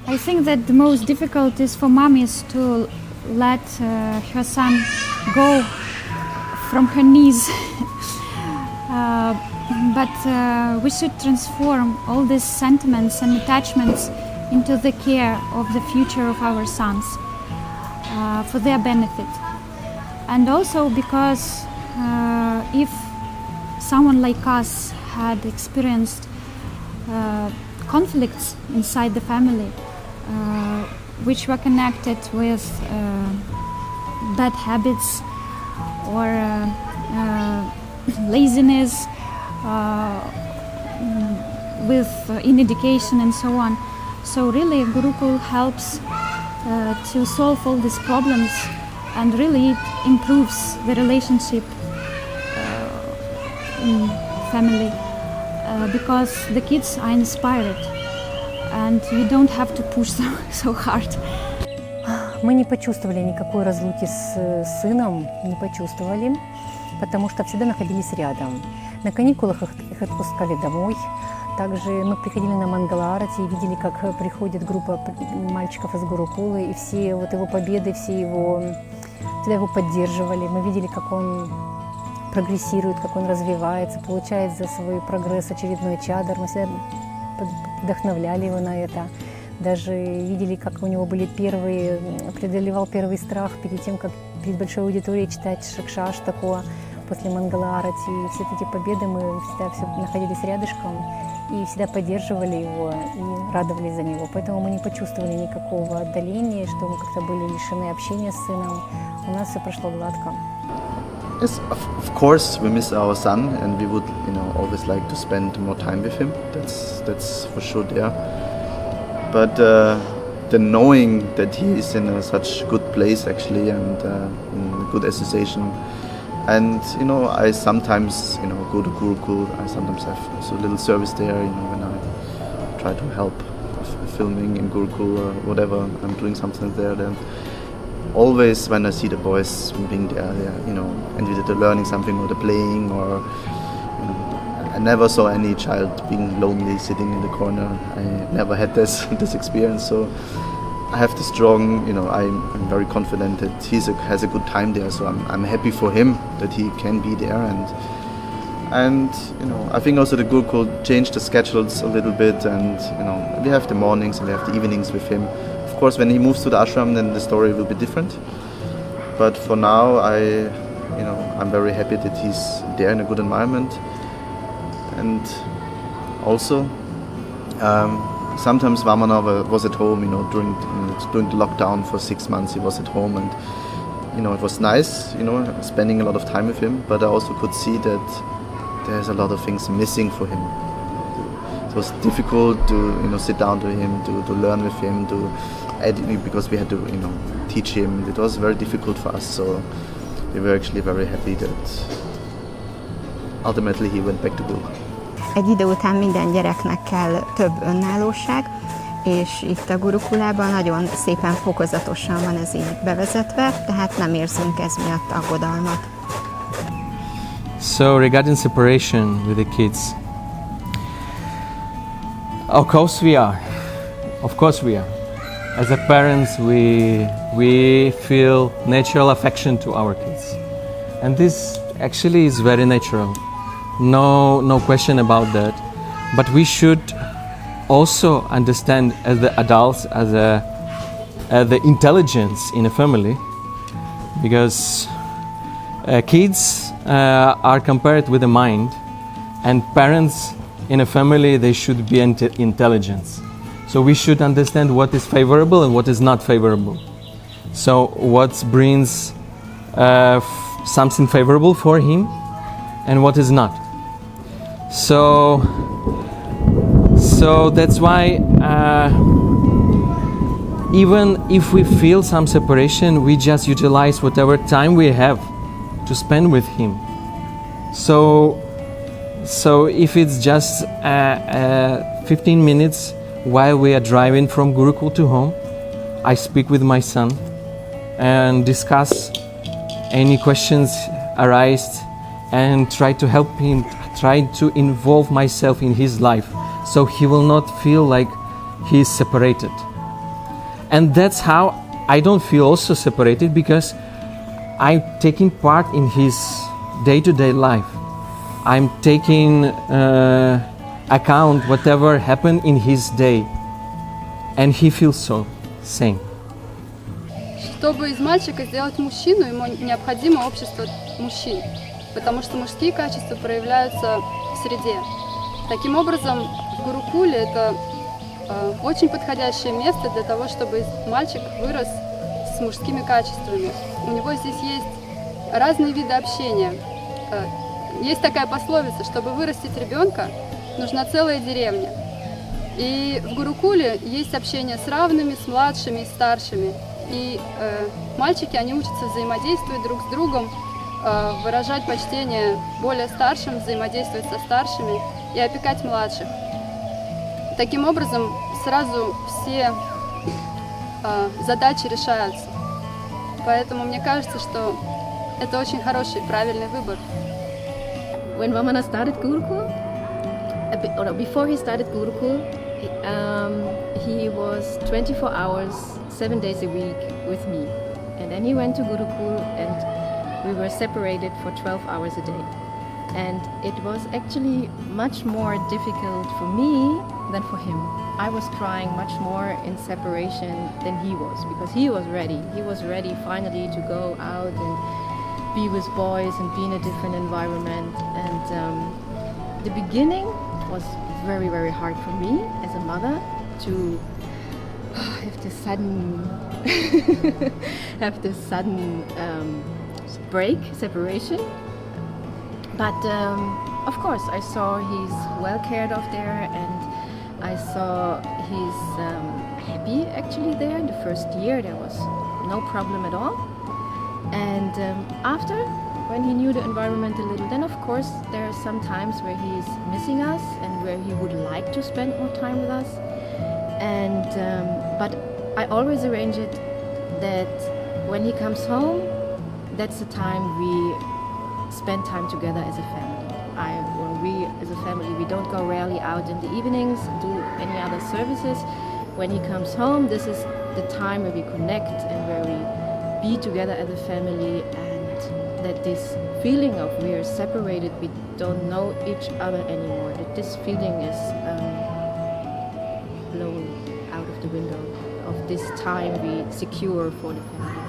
I think that the most difficult is for mommies to let her son go from her knees. But we should transform all these sentiments and attachments into the care of the future of our sons for their benefit. And also because if someone like us had experienced conflicts inside the family which were connected with bad habits or laziness, with ineducation and so on. So really Gurukul helps to solve all these problems and really improves the relationship in family because the kids are inspired and you don't have to push them so hard. Мы не почувствовали никакой разлуки с сыном, не почувствовали, потому что всегда находились рядом. На каникулах их отпускали домой. Также мы приходили на Мангала-арати и видели, как приходит группа мальчиков из Гурукулы, и все вот его победы, все всегда его поддерживали. Мы видели, как он прогрессирует, как он развивается, получает за свой прогресс очередной чадр. Мы всегда вдохновляли его на это. Даже видели, как у него были преодолевал первый страх перед тем, как перед большой аудиторией читать шакшаш такого после Мангала-арати. И все эти победы мы всегда находились рядышком и всегда поддерживали его и радовались за него. Поэтому мы не почувствовали никакого отдаления, что мы как-то были лишены общения с сыном. У нас все прошло гладко. Yes, of course we miss our son and we would, always like to spend more time with him. That's for sure there. But the knowing that he is in such good place actually and in good association, and I sometimes go to Gurukul. I sometimes have also a little service there. When I try to help filming in Gurukul or whatever, I'm doing something there. Then always when I see the boys being there, and either they're learning something or they're playing or. I never saw any child being lonely sitting in the corner. I never had this experience, so I have the strong, I'm very confident that he has a good time there. So I'm happy for him that he can be there, and I think also the Gurukul changed the schedules a little bit, and we have the mornings and we have the evenings with him. Of course, when he moves to the ashram, then the story will be different. But for now, I'm very happy that he's there in a good environment. And also, sometimes Vamana was at home, during the lockdown for 6 months he was at home, and it was nice, spending a lot of time with him. But I also could see that there's a lot of things missing for him. It was difficult to sit down to him, to learn with him, because we had to teach him. It was very difficult for us, so we were actually very happy that ultimately he went back to Guru. Egy idő után minden gyereknek kell több önállóság, és itt a Gurukulában nagyon szépen fokozatosan van ez így bevezetve, tehát nem érzünk ez miatt aggodalmat. So regarding separation with the kids, of course we are. As a parents, we feel natural affection to our kids, and this actually is very natural. No question about that. But we should also understand as the adults, as the intelligence in a family, because kids are compared with the mind, and parents in a family, they should be intelligence. So we should understand what is favorable and what is not favorable. So what brings something favorable for him and what is not. So that's why even if we feel some separation, we just utilize whatever time we have to spend with him. So if it's just 15 minutes while we are driving from Gurukul to home, I speak with my son and discuss any questions arise and try to help him, try to involve myself in his life, so he will not feel like he is separated. And that's how I don't feel also separated, because I'm taking part in his day-to-day life. I'm taking account whatever happened in his day, and he feels so same. Чтобы из мальчика сделать мужчину, ему необходимо общество мужчин, потому что мужские качества проявляются в среде. Таким образом, гурукуле это очень подходящее место для того, чтобы мальчик вырос с мужскими качествами. У него здесь есть разные виды общения. Есть такая пословица, чтобы вырастить ребенка, нужна целая деревня. И в гурукуле есть общение с равными, с младшими, с старшими. И мальчики, они учатся взаимодействовать друг с другом, выражать почтение более старшим, взаимодействовать со старшими и опекать младших. Таким образом, сразу все задачи решаются. Поэтому мне кажется, что это очень хороший, правильный выбор. When Vamana started Gurukul, or before he started Gurukul, he was 24 hours, 7 days a week with me. And then he went to Gurukul and we were separated for 12 hours a day. And it was actually much more difficult for me than for him. I was trying much more in separation than he was, because he was ready. He was ready finally to go out and be with boys and be in a different environment. And the beginning was very, very hard for me as a mother to have this sudden break, separation. But of course, I saw he's well cared of there, and I saw he's happy actually there. In the first year, there was no problem at all. And after, when he knew the environment a little, then of course there are some times where he is missing us and where he would like to spend more time with us. And but I always arrange it that when he comes home, that's the time we spend time together as a family. When we as a family, we don't go rarely out in the evenings, do any other services. When he comes home, this is the time where we connect and where we be together as a family, and that this feeling of we are separated, we don't know each other anymore, that this feeling is blown out of the window of this time we secure for the family.